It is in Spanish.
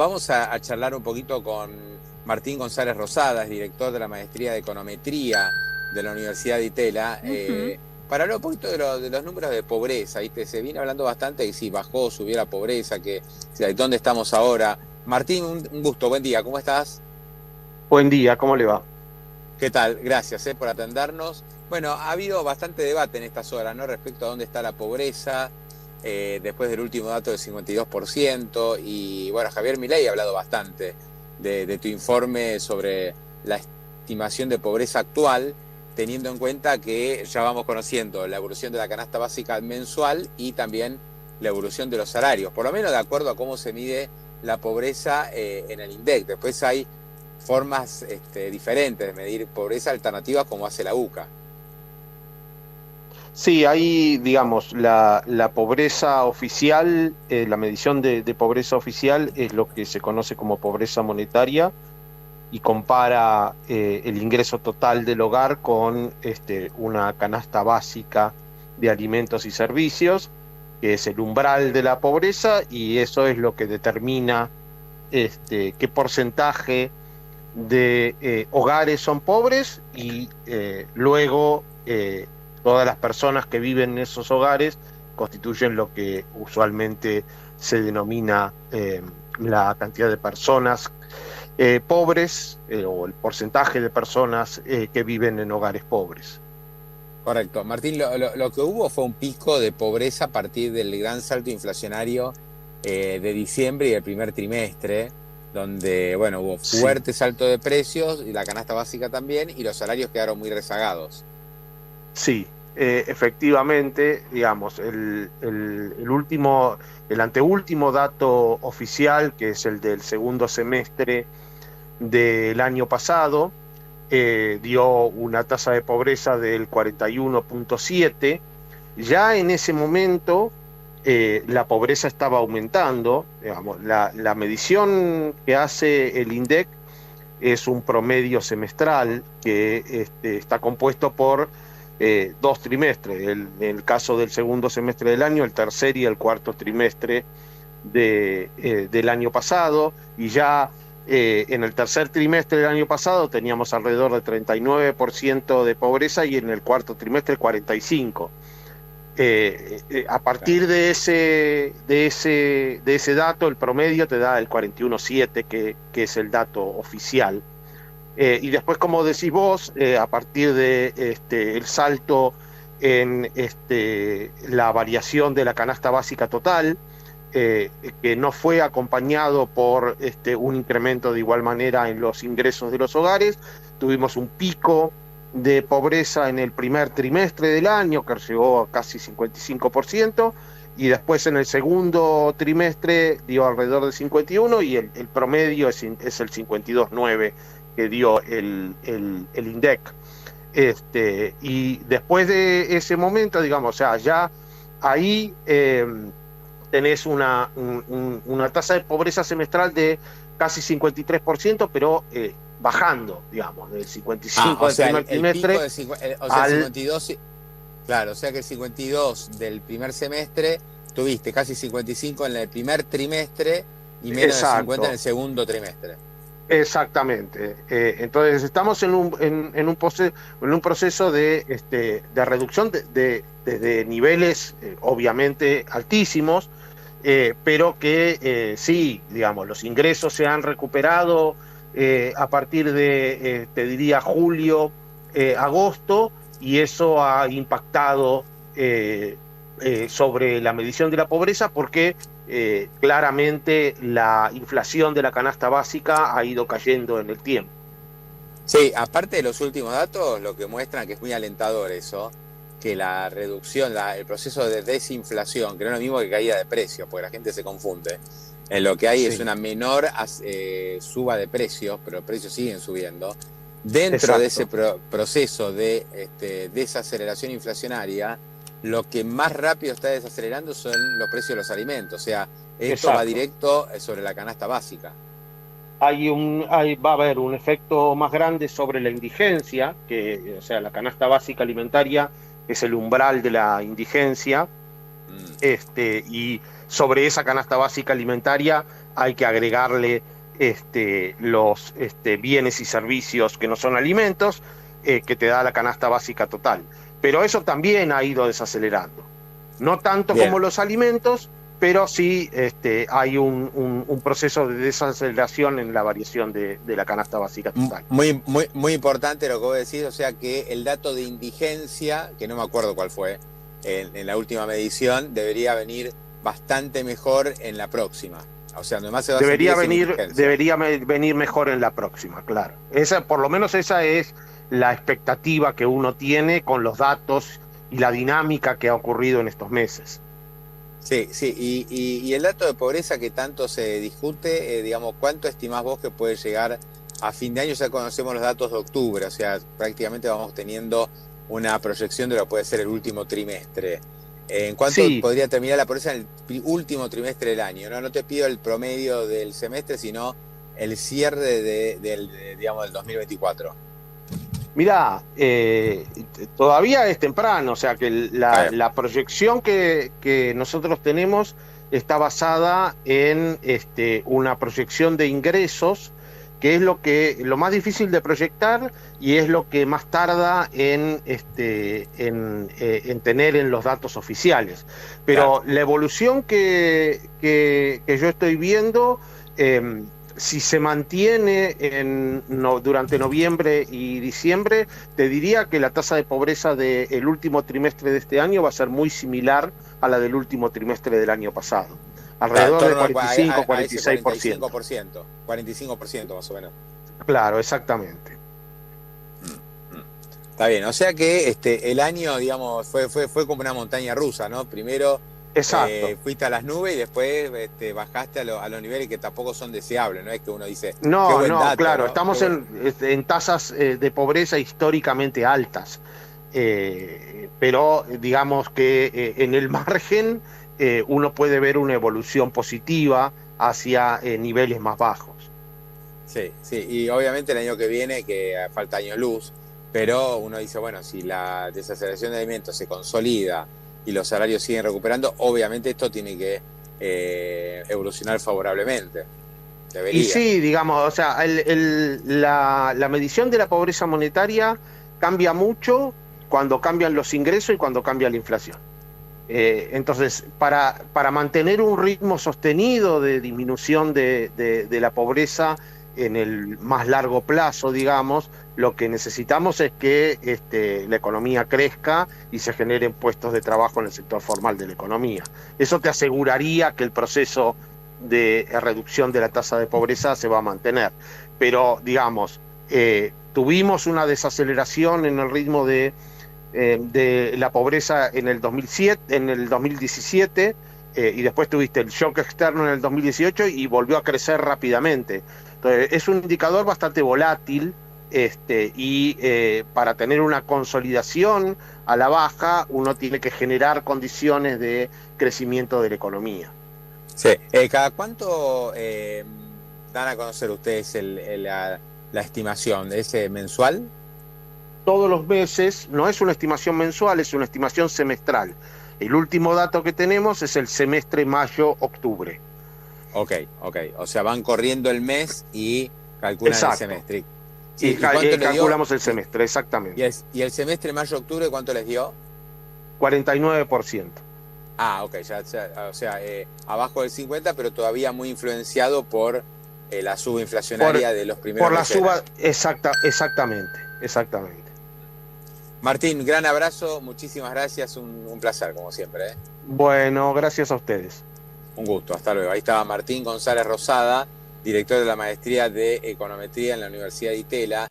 vamos a charlar un poquito con Martín González Rosadas, director de la Maestría de Econometría de la Universidad de Itela, Ujú. para hablar un poquito de los números de pobreza, ¿viste? Se viene hablando bastante de que si bajó, subió la pobreza, dónde estamos ahora. Martín, un gusto, buen día, ¿cómo estás? Buen día, ¿cómo le va? ¿Qué tal? Gracias por atendernos. Bueno, ha habido bastante debate en estas horas, ¿no? Respecto a dónde está la pobreza, después del último dato del 52%, y bueno, Javier Milei ha hablado bastante de tu informe sobre la estimación de pobreza actual, teniendo en cuenta que ya vamos conociendo la evolución de la canasta básica mensual y también la evolución de los salarios, por lo menos de acuerdo a cómo se mide la pobreza en el INDEC. Después hay formas diferentes de medir pobreza alternativas como hace la UCA. Sí, ahí, digamos, la pobreza oficial, la medición de pobreza oficial es lo que se conoce como pobreza monetaria y compara el ingreso total del hogar con una canasta básica de alimentos y servicios, que es el umbral de la pobreza, y eso es lo que determina qué porcentaje de hogares son pobres y luego todas las personas que viven en esos hogares constituyen lo que usualmente se denomina la cantidad de personas pobres o el porcentaje de personas que viven en hogares pobres. Correcto. Martín, lo que hubo fue un pico de pobreza a partir del gran salto inflacionario de diciembre y del primer trimestre, donde bueno, hubo Sí. fuerte salto de precios y la canasta básica también, y los salarios quedaron muy rezagados. Sí, efectivamente, digamos, el anteúltimo dato oficial, que es el del segundo semestre del año pasado, dio una tasa de pobreza del 41.7. Ya en ese momento la pobreza estaba aumentando, digamos, la medición que hace el INDEC es un promedio semestral que está compuesto por dos trimestres, en el caso del segundo semestre del año, el tercer y el cuarto trimestre del año pasado, y ya en el tercer trimestre del año pasado teníamos alrededor de 39% de pobreza y en el cuarto trimestre 45%. A partir de ese dato, el promedio te da el 41.7, que es el dato oficial. Y después, como decís vos, a partir de el salto en la variación de la canasta básica total, que no fue acompañado por un incremento de igual manera en los ingresos de los hogares, tuvimos un pico de pobreza en el primer trimestre del año, que llegó a casi 55%, y después en el segundo trimestre dio alrededor de 51%, y el promedio es el 52.9 que dio el INDEC. Y después de ese momento, digamos, o sea, ya ahí tenés una tasa de pobreza semestral de casi 53%, pero bajando, digamos, del 55 del primer trimestre el pico el 52, claro, o sea que el 52 del primer semestre tuviste casi 55 en el primer trimestre y menos de 50 en el segundo trimestre. Exactamente. Entonces estamos en un proceso de reducción de niveles obviamente altísimos, pero que sí, digamos, los ingresos se han recuperado a partir de, te diría, julio, agosto, y eso ha impactado sobre la medición de la pobreza porque claramente la inflación de la canasta básica ha ido cayendo en el tiempo. Sí, aparte de los últimos datos, lo que muestran que es muy alentador eso, que la reducción, el proceso de desinflación, que no es lo mismo que caída de precios, porque la gente se confunde, en lo que hay es una menor suba de precios, pero los precios siguen subiendo. Dentro de ese proceso de desaceleración inflacionaria, lo que más rápido está desacelerando son los precios de los alimentos. O sea, esto va directo sobre la canasta básica. Va a haber un efecto más grande sobre la indigencia, o sea, la canasta básica alimentaria es el umbral de la indigencia, Y sobre esa canasta básica alimentaria hay que agregarle los bienes y servicios que no son alimentos, que te da la canasta básica total. Pero eso también ha ido desacelerando. No tanto Bien. como los alimentos, pero sí hay un proceso de desaceleración en la variación de la canasta básica total. Muy importante lo que vos decís, o sea que el dato de indigencia, que no me acuerdo cuál fue en la última medición, debería venir bastante mejor en la próxima. O sea, nomás se va debería a sentir venir mejor en la próxima, claro. Por lo menos esa es la expectativa que uno tiene con los datos y la dinámica que ha ocurrido en estos meses. Sí, y el dato de pobreza que tanto se discute, digamos, ¿cuánto estimás vos que puede llegar a fin de año? Ya conocemos los datos de octubre, o sea, prácticamente vamos teniendo una proyección de lo que puede ser el último trimestre. ¿En cuánto podría terminar la pobreza en el último trimestre del año? No te pido el promedio del semestre, sino el cierre del 2024. Mirá, todavía es temprano, o sea que la proyección que nosotros tenemos está basada en una proyección de ingresos, que es lo más difícil de proyectar y es lo que más tarda en tener en los datos oficiales. Pero claro, la evolución que yo estoy viendo, si se mantiene durante noviembre y diciembre, te diría que la tasa de pobreza del último trimestre de este año va a ser muy similar a la del último trimestre del año pasado. Alrededor del 45-46%. 45% más o menos. Claro, exactamente. Está bien, o sea que el año, digamos, fue como una montaña rusa, ¿no? Primero fuiste a las nubes y después bajaste a los niveles que tampoco son deseables, no es que uno dice... No, claro, ¿no? Estamos en tasas de pobreza históricamente altas, pero digamos que en el margen uno puede ver una evolución positiva hacia niveles más bajos. Sí, y obviamente el año que viene, que falta años luz, pero uno dice, bueno, si la desaceleración de alimentos se consolida y los salarios siguen recuperando, obviamente esto tiene que evolucionar favorablemente. Debería. Y sí, digamos, o sea, la medición de la pobreza monetaria cambia mucho cuando cambian los ingresos y cuando cambia la inflación. Entonces, para mantener un ritmo sostenido de disminución de la pobreza en el más largo plazo, digamos, lo que necesitamos es que la economía crezca y se generen puestos de trabajo en el sector formal de la economía. Eso te aseguraría que el proceso de reducción de la tasa de pobreza se va a mantener. Pero, digamos, tuvimos una desaceleración en el ritmo de la pobreza en el 2017, y después tuviste el shock externo en el 2018 y volvió a crecer rápidamente. Entonces, es un indicador bastante volátil, y para tener una consolidación a la baja uno tiene que generar condiciones de crecimiento de la economía. Sí. ¿Cada cuánto dan a conocer ustedes la estimación? ¿Es mensual? Todos los meses, no es una estimación mensual, es una estimación semestral. El último dato que tenemos es el semestre mayo-octubre. Ok, o sea, van corriendo el mes y calculan el semestre. Sí, y calculamos el semestre, exactamente. ¿Y el semestre mayo-octubre cuánto les dio? 49%. Ah, ok, o sea, abajo del 50%, pero todavía muy influenciado por la suba inflacionaria de los primeros meses. Por la suba, exactamente. Martín, gran abrazo, muchísimas gracias, un placer como siempre. Bueno, gracias a ustedes. Un gusto, hasta luego. Ahí estaba Martín González Rosada, director de la Maestría de Econometría en la Universidad de Itela.